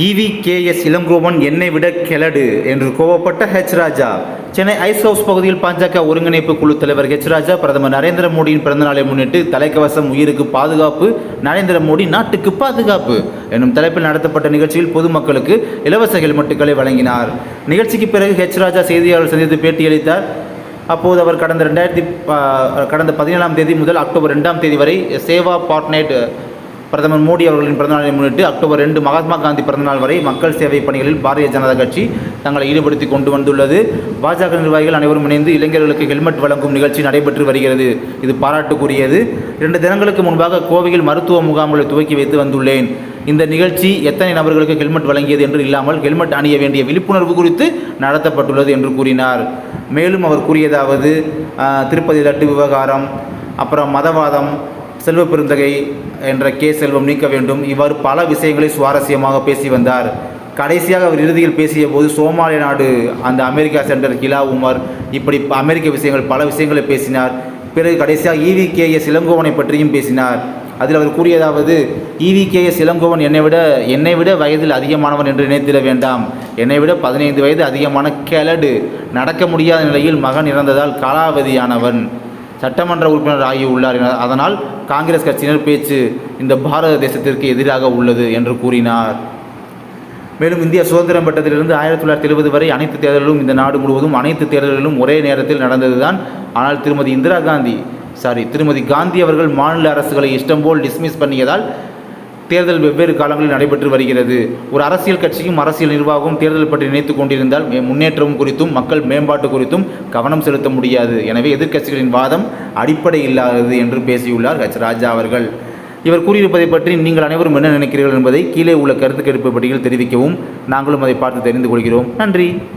EVKS Elangovan என்னை விட கெலடு என்று கோவப்பட்ட ஹெச் ராஜா. சென்னை ஐஸ் ஹவுஸ் பகுதியில் பாஜக ஒருங்கிணைப்பு குழு தலைவர் ஹெச் ராஜா பிரதமர் நரேந்திர மோடியின் பிறந்தநாளை முன்னிட்டு தலைக்கவசம் உயிருக்கு பாதுகாப்பு, நரேந்திர மோடி நாட்டுக்கு பாதுகாப்பு என்னும் தலைப்பில் நடத்தப்பட்ட நிகழ்ச்சியில் பொதுமக்களுக்கு இலவச ஹெல்மெட்டுகளை வழங்கினார். நிகழ்ச்சிக்கு பிறகு ஹெச் ராஜா செய்தியாளர் சந்தித்து பேட்டியளித்தார். அப்போது அவர் கடந்த 17ஆம் தேதி முதல் அக்டோபர் 2ஆம் தேதி வரை சேவா பாட்நெட் பிரதமர் மோடி அவர்களின் பிறந்தநாளை முன்னிட்டு அக்டோபர் 2 மகாத்மா காந்தி பிறந்தநாள் வரை மக்கள் சேவை பணிகளில் பாரதிய ஜனதா கட்சி தங்களை ஈடுபடுத்தி கொண்டு வந்துள்ளது. பாஜக நிர்வாகிகள் அனைவரும் இணைந்து இளைஞர்களுக்கு ஹெல்மெட் வழங்கும் நிகழ்ச்சி நடைபெற்று வருகிறது. இது பாராட்டுக்குரியது. 2 தினங்களுக்கு முன்பாக கோவையில் மருத்துவ முகாம்களை துவக்கி வைத்து வந்துள்ளேன். இந்த நிகழ்ச்சி எத்தனை நபர்களுக்கு ஹெல்மெட் வழங்கியது என்று இல்லாமல் ஹெல்மெட் அணிய வேண்டிய விழிப்புணர்வு குறித்து நடத்தப்பட்டுள்ளது என்று கூறினார். மேலும் அவர் கூறியதாவது, திருப்பதி லட்டு விவகாரம், அப்புறம் மதவாதம், செல்வ பெருந்தகை என்ற செல்வம் நீக்க வேண்டும், இவ்வாறு பல விஷயங்களை சுவாரஸ்யமாக பேசி வந்தார். கடைசியாக அவர் இறுதியில் பேசிய போது சோமாலிய நாடு, அந்த அமெரிக்கா சென்டர் கிலா உமர், இப்படி அமெரிக்க விஷயங்கள் பல விஷயங்களை பேசினார். பிறகு கடைசியாக இவிகேஎஸ் இளங்கோவனை பற்றியும் பேசினார். அதில் அவர் கூறியதாவது, இவிகேஎஸ் இளங்கோவன் என்னை விட வயதில் அதிகமானவன் என்று நினைத்திட வேண்டாம். என்னை விட 15 வயது அதிகமான கெலடு. நடக்க முடியாத நிலையில் மகன் இறந்ததால் காலாவதியானவன். சட்டமன்ற உறுப்பினர் ஆகியுள்ளார். அதனால் காங்கிரஸ் கட்சியினர் பேச்சு இந்த பாரத தேசத்திற்கு எதிராக உள்ளது என்று கூறினார். மேலும் இந்தியா சுதந்திரம் பெற்றதிலிருந்து 1970 வரை அனைத்து தேர்தல்களும் இந்த நாடு முழுவதும் அனைத்து தேர்தல்களும் ஒரே நேரத்தில் நடந்ததுதான். ஆனால் திருமதி காந்தி அவர்கள் மாநில அரசுகளை இஷ்டம் போல் டிஸ்மிஸ் பண்ணியதால் தேர்தல் வெவ்வேறு காலங்களில் நடைபெற்று வருகிறது. ஒரு அரசியல் கட்சியும் அரசியல் நிர்வாகமும் தேர்தல் பற்றி நினைத்து கொண்டிருந்தால் முன்னேற்றம் குறித்தும் மக்கள் மேம்பாட்டு குறித்தும் கவனம் செலுத்த முடியாது. எனவே எதிர்க்கட்சிகளின் வாதம் அடிப்படை இல்லாதது என்று பேசியுள்ளார் ஹெச் ராஜா அவர்கள். இவர் கூறியிருப்பதை பற்றி நீங்கள் அனைவரும் என்ன நினைக்கிறீர்கள் என்பதை கீழே உள்ள கருத்து கணிப்பு பட்டியலில் தெரிவிக்கவும். நாங்களும் அதை பார்த்து தெரிந்து கொள்கிறோம். நன்றி.